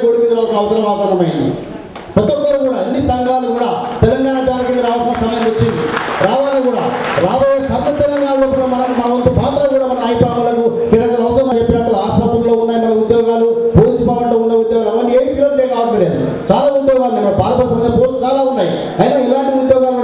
గోడు మీద అవసరం అవసరమైంది. ప్రతి ఒక్కరు కూడా అన్ని సంఘాలు కూడా తెలంగాణ బ్యాంక్ మీద రావాల్సిన సమయం వచ్చింది. రావాలి కూడా రాబోయే సర్వ తెలంగాణలో కూడా మనకు మన వంతు పాత్ర కూడా మన నాయకులకు క్రీడలు అవసరం చెప్పినట్టు ఆసుపత్రుల్లో ఉన్నాయి మన ఉద్యోగాలు, పోలీస్ భవన్లో ఉన్న ఉద్యోగాలు అవన్నీ ఏది పిల్లలు చేయకపోలేదు. చాలా ఉద్యోగాలు ఉన్నాయి, పాల్పడుతున్న పోస్టులు చాలా ఉన్నాయి. అయినా ఇలాంటి ఉద్యోగాలు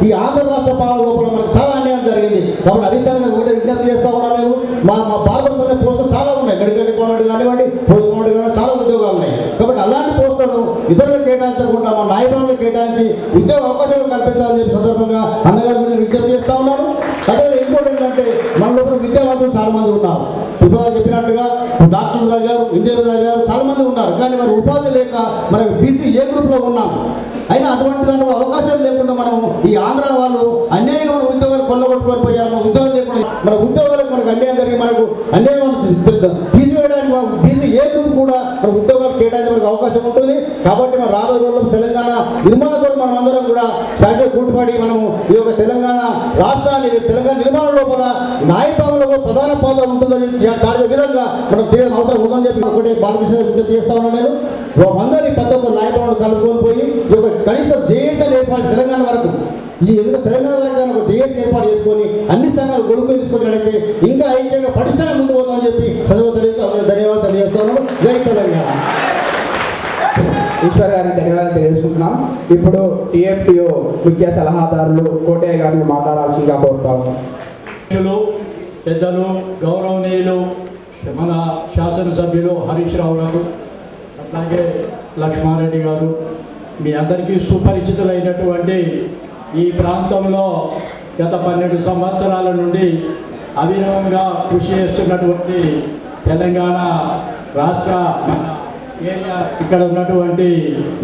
ఈ ఆంధ్ర రాష్ట్ర పాలన లోపల మనకు చాలా అన్యాయం జరిగింది. కాబట్టి అధికారులు ఒకటే విజ్ఞప్తి చేస్తా ఉన్నాం. మేము మా పాల్పడుతున్న పోస్టులు చాలా ఉన్నాయి, మెడికల్ డిపార్ట్మెంట్ కానివ్వండి, పోలీస్ డిపార్ట్మెంట్ కానివ్వండి, చాలా ఉద్యోగాలు ఉన్నాయి. కాబట్టి అలాంటి పోస్టులను ఇతరులకు కేటాయించకుండా మా నాయకులను కేటాయించి ఉద్యోగ అవకాశాలు కల్పించాలని చెప్పి సందర్భంగా అన్నగారు విజ్ఞప్తి చేస్తా ఉన్నాను. అదే ఇంకోటి ఏంటంటే మన లోపల విద్యావంతులు చాలా మంది ఉన్నారు. ఇప్పుడు చెప్పినట్టుగా డాక్టర్లు చదివారు, ఇంజనీర్లు చదివారు, చాలా మంది ఉన్నారు. కానీ మరి ఉపాధి లేక మనం బీసీ ఏ గ్రూప్లో ఉన్నాం. అయినా అటువంటి దాంట్లో అవకాశం లేకుండా మనం ఈ ఆంధ్ర వాళ్ళు అన్యాయంగా మన ఉద్యోగాలు కొల్లగొట్టుకొని పోయారు. మన ఉద్యోగాలు లేకుండా మన ఉద్యోగాలకు మనకు అన్యాయం జరిగి మనకు అన్యాయం తీసివేయడానికి బీసీ ఏ గ్రూప్ కూడా మన ఉద్యోగాలు కేటాయించడానికి అవకాశం ఉంటుంది. కాబట్టి మన రాబోయే రోజుల్లో తెలంగాణ నిర్మాణ కొరకు మనం అందరం కూడా శాశ్వత కూటుపడి మనము ఈ యొక్క తెలంగాణ రాష్ట్రాన్ని తెలంగాణ నిర్మాణ లోపల నాయకులలో ప్రధాన పాత్ర ఉంటుందని చాటే విధంగా మనం తీయాల్సిన అవసరం ఉందని చెప్పి ఒకటే బాలకృష్ణ విజ్ఞప్తి చేస్తా ఉన్నాను. నేను అందరి ప్రతి ఒక్క నాయకులను కలుసుకొని పోయి ఈ యొక్క కనీసం జేఏసీ ఏర్పాటు తెలంగాణ వరకు ఈ ఎందుకు తెలంగాణ వరకు ఒక జేఏసీ ఏర్పాటు చేసుకొని అన్ని సంఘాలు గొడుగు తీసుకున్నట్లయితే ఇంకా ఐక్యంగా పటిష్టంగా ముందు పోతామని చెప్పి ధన్యవాదాలు తెలియజేస్తాను. జై తెలంగాణ. ఈశ్వర్ గారిని ధన్యవాదాలు తెలియజేసుకుంటున్నాం. ఇప్పుడు టీఎఫ్టీఓ ముఖ్య సలహాదారులు కోటయ్య గారిని మాట్లాడాల్సిందిగా కోరుతాము. పెద్దలు, గౌరవనీయులు మన శాసనసభ్యులు హరీష్ రావు గారు, అట్లాగే లక్ష్మారెడ్డి గారు, మీ అందరికీ సుపరిచితులైనటువంటి ఈ ప్రాంతంలో గత 12 సంవత్సరాల నుండి అవిరమంగా కృషి చేస్తున్నటువంటి తెలంగాణ రాష్ట్ర ఏరియా ఇక్కడ ఉన్నటువంటి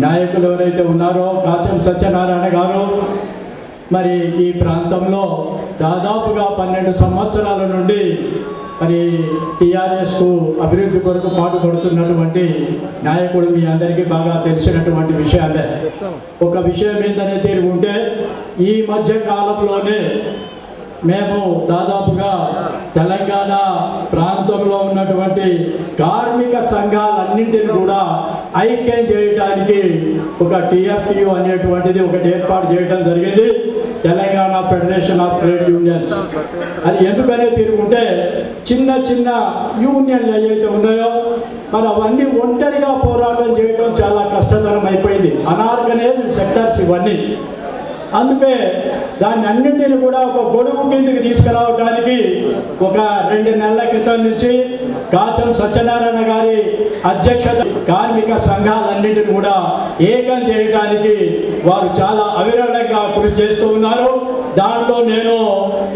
నాయకులు ఎవరైతే ఉన్నారో కాచం సత్యనారాయణ గారు, మరి ఈ ప్రాంతంలో దాదాపుగా 12 సంవత్సరాల నుండి మరి టీఆర్ఎస్కు అభివృద్ధి కొరకు పాటుపడుతున్నటువంటి నాయకుడు మీ అందరికీ బాగా తెలిసినటువంటి విషయాలే. ఒక విషయం ఏంటనే తీరుకుంటే ఈ మధ్య కాలంలోనే మేము దాదాపుగా తెలంగాణ ప్రాంతంలో ఉన్నటువంటి కార్మిక సంఘాలన్నింటినీ కూడా ఐక్యం చేయడానికి ఒక టీఎఫ్టీయూ అనేటువంటిది ఒకటి ఏర్పాటు చేయడం జరిగింది, Telangana federation of trade unions. అది ఎందుకనే తీరుకుంటే చిన్న చిన్న యూనియన్లు ఏవైతే ఉన్నాయో మరి అవన్నీ ఒంటరిగా పోరాటం చేయడం చాలా కష్టతరం అయిపోయింది, అనార్గనైజ్డ్ సెక్టర్స్ ఇవన్నీ. అందుకే దాన్ని అన్నింటినీ కూడా ఒక గొడుగు కిందకి తీసుకురావడానికి ఒక 2 నెలల క్రితం నుంచి కాచం సత్యనారాయణ గారి అధ్యక్షత కార్మిక సంఘాలన్నింటినీ కూడా ఏకం చేయడానికి వారు చాలా అవిరళంగా కృషి చేస్తూ ఉన్నారు. దాంట్లో నేను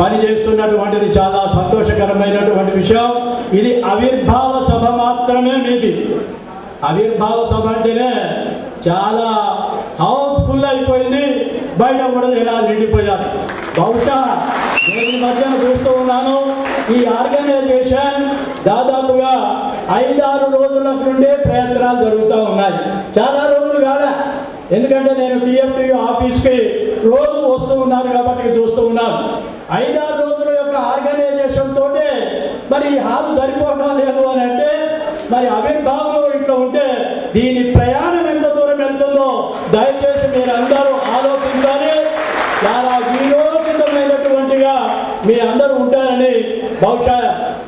పనిచేస్తున్నటువంటిది చాలా సంతోషకరమైనటువంటి విషయం. ఇది ఆవిర్భావ సభ మాత్రమే మీది. ఆవిర్భావ సభ అంటేనే చాలా హౌస్ఫుల్ అయిపోయింది, బయట కూడా జనాలు నిండిపోయారు. బహుశా నేను ఈ మధ్యన చూస్తూ ఉన్నాను, ఈ ఆర్గనైజేషన్ దాదాపుగా 5-6 రోజుల నుండే ప్రయత్నాలు జరుగుతూ ఉన్నాయి. చాలా రోజులు కాదా, ఎందుకంటే నేను టీఎఫ్టీయూ ఆఫీస్కి రోజు వస్తూ ఉన్నాను కాబట్టి చూస్తూ ఉన్నాను. 5-6 రోజుల యొక్క ఆర్గనైజేషన్ తోటే మరి ఈ హాలు సరిపోవడం లేదు అని అంటే మరి ఆవిర్భావంలో ఇట్లా ఉంటే దీని ప్రయాణం ఎంత దూరం వెళ్తుందో దయచేసి మీరు అందరూ ఆలోచించాలి. చాలా వీరోచితమైనటువంటిగా మీ అందరూ ఉంటారని బహుశా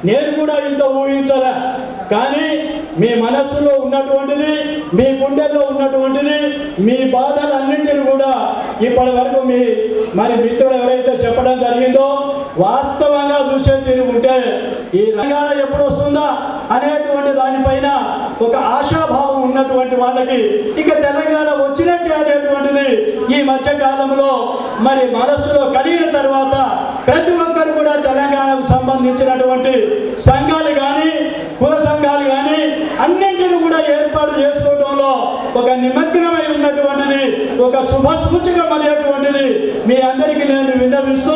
నేను కూడా ఇంత ఊహించలే. కానీ మీ మనస్సులో ఉన్నటువంటిది, మీ గుండెల్లో ఉన్నటువంటిది, మీ బాధలన్నింటినీ కూడా ఇప్పటి వరకు మరి మిత్రులు ఎవరైతే చెప్పడం జరిగిందో వాస్తవంగా చూసే తీరుకుంటే ఈ తెలంగాణ ఎప్పుడు వస్తుందా అనేటువంటి దానిపైన ఒక ఆశాభావం ఉన్నటువంటి వాళ్ళకి ఇక తెలంగాణ వచ్చినట్టే అనేటువంటిది ఈ మధ్య కాలంలో మరి మనస్సులో కలిగిన తర్వాత ప్రతి ఒక్కరు కూడా తెలంగాణకు సంబంధించినటువంటి సంఘాలు కానీ కుల సంఘాలు కానీ అన్నింటినీ కూడా ఏర్పాటు చేసుకోవడంలో ఒక నిమగ్నమై ఉన్నటువంటిది, ఒక శుభ సూచకం అనేటువంటిది మీ అందరికీ నేను విన్నవిస్తూ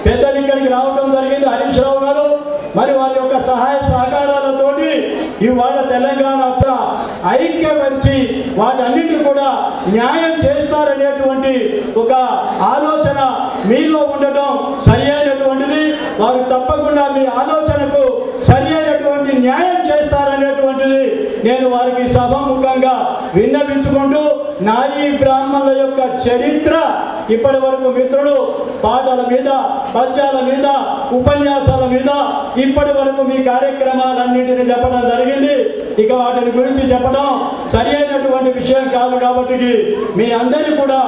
పెద్దలు ఇక్కడికి రావడం జరిగింది. హరీష్ రావు గారు మరి వారి యొక్క సహాయ సహకారాలతోటి ఇవాళ తెలంగాణ ఐక్యపరిచి వాటన్నిటిని కూడా న్యాయం చేస్తారనేటువంటి ఒక ఆలోచన మీలో ఉండటం సరి అయినటువంటిది. వారు తప్పకుండా మీ ఆలోచనకు సరి అయినటువంటి న్యాయం చేస్తారనేటువంటిది నేను వారికి సభాముఖంగా సందర్భంగా విన్నవించుకుంటూ నాయీ బ్రాహ్మణుల యొక్క చరిత్ర ఇప్పటి వరకు మిత్రులు పాటల మీద, పద్యాల మీద, ఉపన్యాసాల మీద ఇప్పటి వరకు మీ కార్యక్రమాలన్నింటినీ చెప్పడం జరిగింది. ఇక వాటిని గురించి చెప్పడం సరి అయినటువంటి విషయం కాదు. కాబట్టి మీ అందరికీ కూడా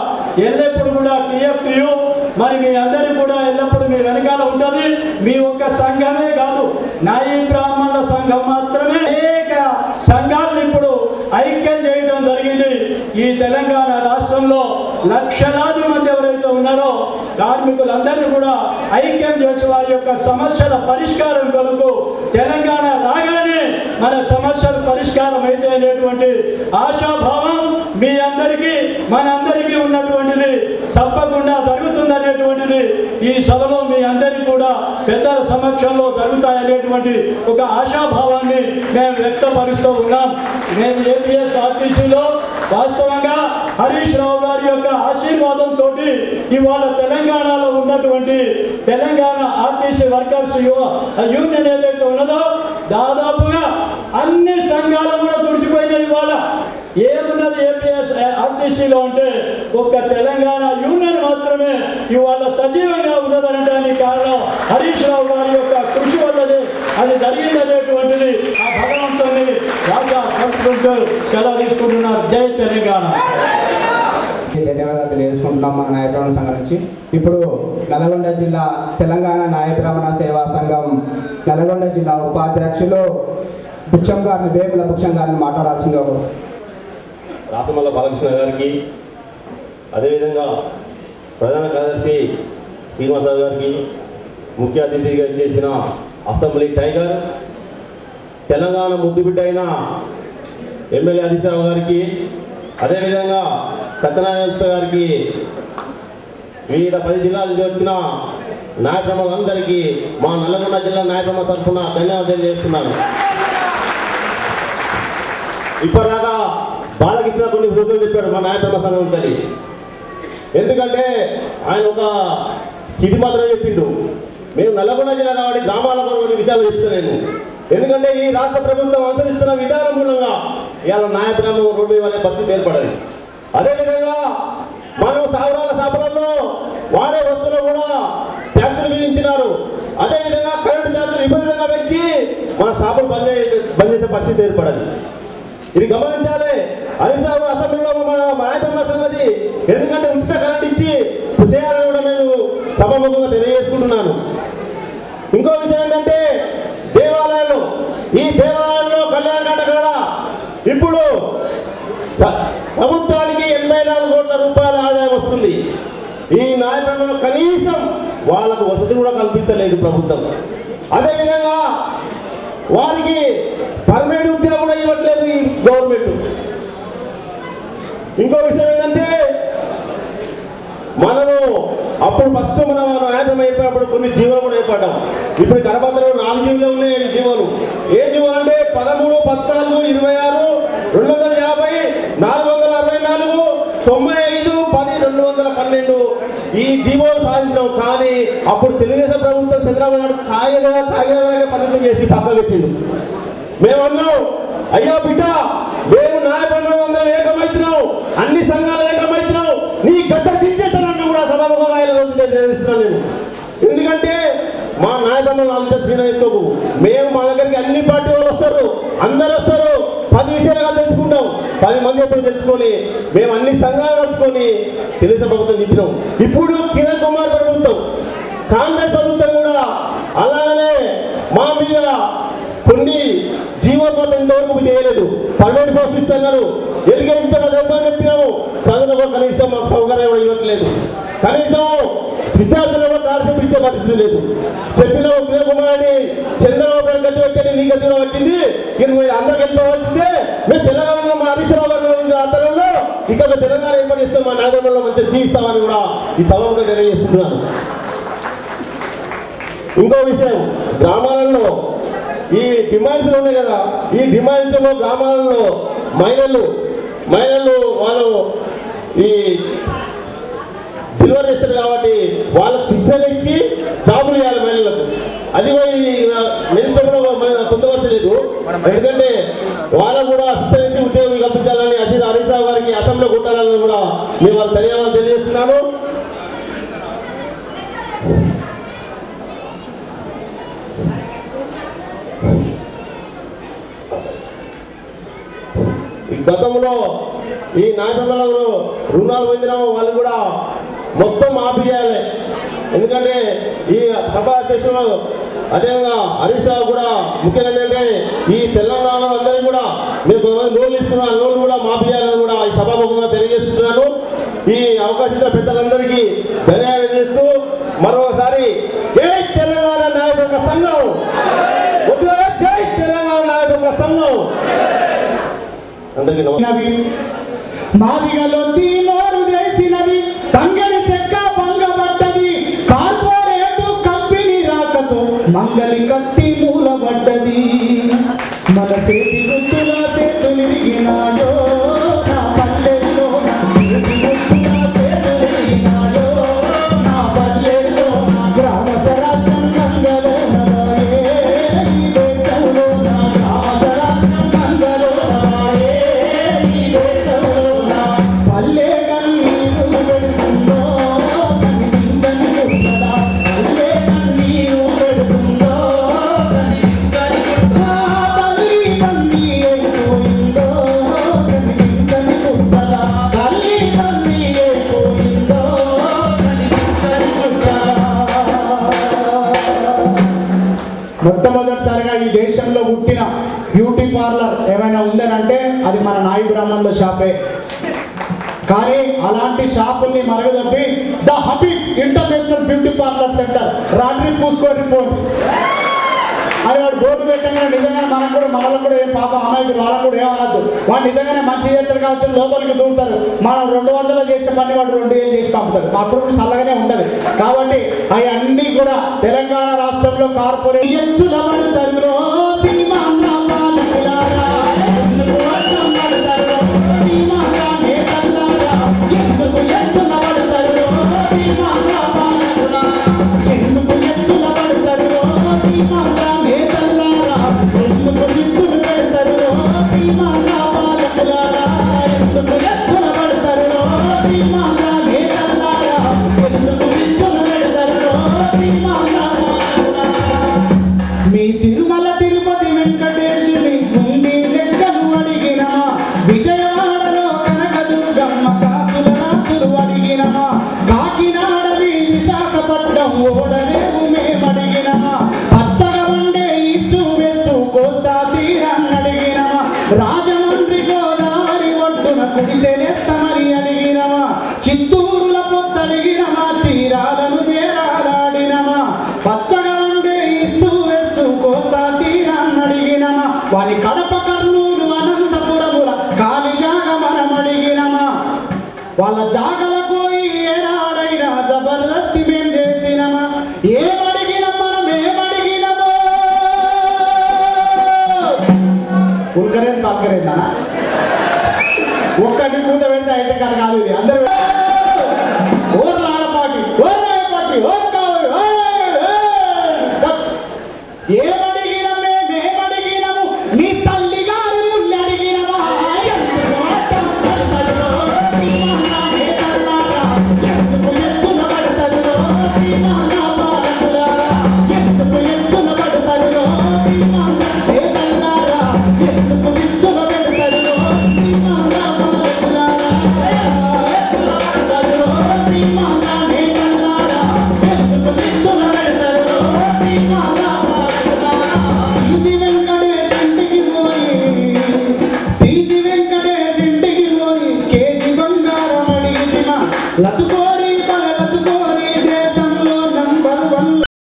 ఎల్లప్పుడూ కూడా TFTU మరి మీ అందరికీ కూడా ఎల్లప్పుడూ మీ వెనకాల ఉంటుంది. మీ ఒక్క సంఘమే కాదు, నాయీ బ్రాహ్మణుల సంఘం మాత్రమే అనేక సంఘాలను ఇప్పుడు ఐక్యం చేయడం జరిగింది. ఈ తెలంగాణ రాష్ట్రంలో లక్షలాది మంది ఎవరైతే ఉన్నారో కార్మికులందరినీ కూడా ఐక్యం చేసి వారి యొక్క సమస్యల పరిష్కారం కొరకు తెలంగాణ రాగానే మన సమస్యల పరిష్కారం అయితే అనేటువంటి ఆశాభావం మీ అందరికీ మనందరికీ ఉన్నటువంటిది తప్పకుండా జరుగుతుందనేటువంటిది ఈ సభలో మీ అందరికీ కూడా పెద్దల సమక్షంలో జరుగుతాయనేటువంటి ఒక ఆశాభావాన్ని మేము వ్యక్తపరుస్తూ ఉన్నాం. మేము APSRTCలో వాస్తవంగా హరీష్ రావు గారి యొక్క ఆశీర్వాదంతో ఇవాళ తెలంగాణలో ఉన్నటువంటి తెలంగాణ RTC వర్కర్స్ యూనియన్ ఏదైతే ఉన్నదో దాదాపుగా అన్ని సంఘాలు కూడా తుడిచిపోయినాయి. ఇవాళ ఏమున్నది APSRTCలో అంటే ఒక్క తెలంగాణ యూనియన్ మాత్రమే ఇవాళ సజీవంగా ఉన్నదనడానికి కారణం హరీష్ రావు గారి యొక్క కృషి వల్లనే అది జరిగిందనేటువంటిది ఆ భగవంతుని రాజా సంస్కృతులు సెలవు తీసుకుంటున్నారు. జై తెలంగాణ. ధన్యవాదాలు తెలియజేసుకుంటున్నాం మన నాయ బ్రాహ్మణ సంఘం నుంచి. ఇప్పుడు నల్గొండ జిల్లా తెలంగాణ నాయ బ్రాహ్మణ సేవా సంఘం నల్గొండ జిల్లా ఉపాధ్యక్షులు పుచ్చం గారిని, వేముల పుచ్చం గారిని మాట్లాడాల్సిందిగా రాసమల్ల బాలకృష్ణ గారికి, అదేవిధంగా ప్రధాన కార్యదర్శి శ్రీనివాసరావు గారికి, ముఖ్య అతిథిగా చేసిన అసెంబ్లీ టైగర్, తెలంగాణ ముద్దుబిడ్డ అయిన ఎమ్మెల్యే హరీష్ రావు గారికి, అదేవిధంగా సత్యనారాయణ గుప్తా గారికి, వివిధ 10 జిల్లాల నుంచి వచ్చిన నాయకులందరికీ మా నల్గొండ జిల్లా నాయకుల తరఫున ధన్యవాదాలు తెలియజేస్తున్నాను. ఇప్పటిదాకా బాలకృష్ణ కొన్ని రోజులు చెప్పాడు మా నాయకుల సంఘం తల్లి. ఎందుకంటే ఆయన ఒక చిటి మాత్రమే చెప్పిండు. మేము నల్గొండ జిల్లా కాబట్టి గ్రామాలకు కొన్ని విషయాలు చెప్తున్నాను. ఎందుకంటే ఈ రాష్ట్ర ప్రభుత్వం అనుసరిస్తున్న విధానం మూలంగా ఇవాళ నాయకులను రోడ్డు ఇవ్వలే పరిస్థితి ఏర్పడదు. అదేవిధంగా మనం సాగురాల షాపులలో వాడే వస్తువులు కూడా ట్యాక్సులు విధించినారు. అదేవిధంగా కరెంటు ట్యాక్సులు విపరీతంగా పెంచి మన షాపులు బంద్ చేసే పరిస్థితి ఏర్పడదు. ఇది గమనించాలి. హరీష్ రావు అసెంబ్లీలో మన నాయకుల సంగతి ఎందుకంటే ఉచిత కరెంట్ ఇచ్చి చేయాలని కూడా నేను సభాముఖంగా తెలియజేసుకుంటున్నాను. ఇంకో విషయం ఏంటంటే దేవాలయాలు, ఈ దేవాలయాల్లో కళ్యాణ కాడ ఇప్పుడు ప్రభుత్వానికి 84 కోట్ల రూపాయల ఆదాయం వస్తుంది. ఈ నాయకులలో కనీసం వాళ్ళకు వసతి కూడా కల్పించలేదు ప్రభుత్వం. అదేవిధంగా వారికి పర్మనెంట్ ఉద్యోగం కూడా ఇవ్వట్లేదు ఈ గవర్నమెంట్. ఇంకో విషయం ఏంటంటే మనము అప్పుడు ఫస్ట్ మనం నాయకం అయిపోయినప్పుడు కొన్ని జీవులు కూడా ఏర్పడ్డాం. ఇప్పుడు కరపత్రలో 4 జీవులు ఉన్నాయి. జీవులు ఏ జీవులు అంటే 13, 14, 26, 250, 464, 95, 10, 212 ఈ జీవోలు సాధించడం. కానీ అప్పుడు తెలుగుదేశం ప్రభుత్వం చంద్రబాబు నాయుడు కాగితాలకే పరిమితం చేసి పక్క పెట్టిండు. మేమన్నాం, అయ్యా బిడ్డ మేము నాయకులు అందరం ఏకమైతున్నాం, అన్ని సంఘాలు ఏకమైతున్నాం, నీ గడ్డ దించేస్తానని కూడా సభాముఖంగా ఆయన రోజు తెలియజేస్తున్నాను నేను. ఎందుకంటే మా నాయకులు అంత తీసుకోకు. మేము మా దగ్గరికి అన్ని పార్టీ వాళ్ళు వస్తారు, అందరు వస్తారు. 10 విషయాలుగా తెలుసుకుంటాం. 10 మంది ఎప్పుడు తెలుసుకొని మేము అన్ని సంఘాలు కలుపుకొని తెలుగుదేశం ప్రభుత్వం నింపినాం. ఇప్పుడు కిరణ్ కుమార్ ప్రభుత్వం, కాంగ్రెస్ ప్రభుత్వం కూడా అలాగనే మా మీద కొన్ని జీవోత్పత్తి ఇంతవరకు చేయలేదు. ప్రైవేట్ పోస్ట్ ఇస్తున్నారు. ఎలిగేషన్ చదువుతామని చెప్పినాము, చదువులో కనీసం మాకు సౌకర్యం కూడా ఇవ్వట్లేదు. కనీసం విద్యార్థులు కూడా కార్యక్రమం ఇచ్చే పరిస్థితి లేదు. చెప్పిన కిరణ్ కుమార్ చంద్రబాబు నాయుడు గతి పెట్టండి, నీ గతిలో వచ్చింది, అందరికి వెళ్ళిపోవాల్సిందే. మేము తెలంగాణలో మా హరీష్ రావు గారి ఆధ్వర్యంలో ఇక్కడ తెలంగాణ ఏర్పడిస్తాం, మా నాగరంలో మంచిగా జీవిస్తామని కూడా ఈ తవగా తెలియజేస్తున్నాను. ఇంకో విషయం, గ్రామాలలో ఈ డిమాండ్స్లు ఉన్నాయి కదా, ఈ డిమాండ్స్లో గ్రామాలలో మహిళలు వాళ్ళు ఈ సిల్వర్ చేస్తారు కాబట్టి వాళ్ళకు శిక్షణ ఇచ్చి జాబులు ఇవ్వాలి మహిళలకు. అది మెన్స్ కూడా పొందవలసలేదు. ఎందుకంటే వాళ్ళకు కూడా శిక్షణ ఇచ్చి ఉద్యోగం కల్పించాలని గతంలో ఈ నాయకులలో రుణాలు పొందిన వాళ్ళు కూడా మొత్తం మాఫీ చేయాలి. ఎందుకంటే ఈ సభ అధ్యక్షులు అదేవిధంగా హరీష్ రావు కూడా ముఖ్యంగా ఏంటంటే ఈ తెలంగాణలో అందరికీ కూడా మీరు కొంతమంది లోన్లు ఇస్తున్నారు, లోన్లు కూడా మాఫీ చేయాలని కూడా ఈ సభాముఖంగా తెలియజేస్తున్నాను. ఈ అవకాశం ఇచ్చిన పెద్దలందరికీ ధన్యవాదాలు చేస్తూ మరోసారి జై తెలంగాణ నాయకుల సంఘం, జై తెలంగాణ నాయకుల సంఘం. అందరికీ మాదిగలో తీనోరు చేసినది తంగడి చెక్క భంగపడ్డది, కార్పొరేటు కంపెనీ రాకతో మంగలి కత్తి మూలబడ్డది. మన చేతి గుర్తుల చేతులిరిగినాయో, నా పల్లెల్లో నా చేతి గుర్తుల చేతులిరిగినాయో, నా పల్లెల్లో నా గ్రామ స్వరాజ్యం కంగలో నవాయే, ఈ దేశంలో నా గ్రామ స్వరాజ్యం కంగలో నవాయే, ఈ దేశంలో నా పల్లె కన్నీరు పెడుతుందో కనిపించని గుర్తదా, పల్లె కన్నీరు పెడుతుందో కనిపించని గుర్తదా, తల్లి తల్లి అయిపోయిందో కనిపించని గుర్తదా, తల్లి తల్లి అయిపోయిందో కనిపించని గుర్తదా. మొట్టమొదటిసారిగా ఈ దేశంలో పుట్టిన బ్యూటీ పార్లర్ ఏమైనా ఉందనంటే అది మన నాయి బ్రాహ్మణుల షాపే. కానీ అలాంటి షాపుల్ని మరగదప్పి the Habib international beauty parlour centre రాత్రి పూసుకొని పోండి అది వాడు బోర్డు పెట్టగానే నిజంగానే మనకు కూడా ఏం పాప అమ్మాయికి వాళ్ళకు కూడా ఏమనద్దు. వాడు నిజంగానే మంచి చేస్తారు కావచ్చు లోపలికి దూరుతారు. మనం 200 చేసే పని వాడు 2000 చేసి పంపుతారు. అప్పుడు చల్లగానే ఉంటది. కాబట్టి అవన్నీ కూడా తెలంగాణ రాష్ట్రంలో కార్పొరేట్ మీ తిరుమల తిరుపతి వెంకటేశుని భూమి లెక్కను అడిగిన విజయవాడలో కనకదుర్గమ్మ కాసుల నాసులు అడిగిన కాకినాడ విశాఖపట్నం ఓడలేవు మేమడిగిన పచ్చగా ఉండే ఈస్టు వెస్టు కోస్తా తీరాన్ని అడిగిన రాజమండ్రి గోదావరి ఒడ్డున కుడిసెనేస్తామని అడిగిన చిత్తూరుల పొద్దడిగిన చీరాలను వేరాలాడినమా పచ్చగా ఉండే ఈస్టు వెస్టు కోస్తా తీరాన్ని అడిగిన వారి కడప కర్నూలు అనంతపురముల ఖాళీ జాగ మనం అడిగినమా వాళ్ళ జాగలకు ఏనాడైనా జబర్దస్తి మేం చేసినమా ఏమడిగిన మనం ఏమడిగినమో ఉల్కరేది పక్కరేదా ఒక్కటి కూత పెడితే అయితే కథ కాదు ఇది అందరూ ఓర్ల ఆడపాటి ఓర్పాటి ఓర్ కావాలి ఏమడిగిన మేమేమడిగినము నీ తల్లి గారి ముళ్ళు అడిగినమా లతుకోరి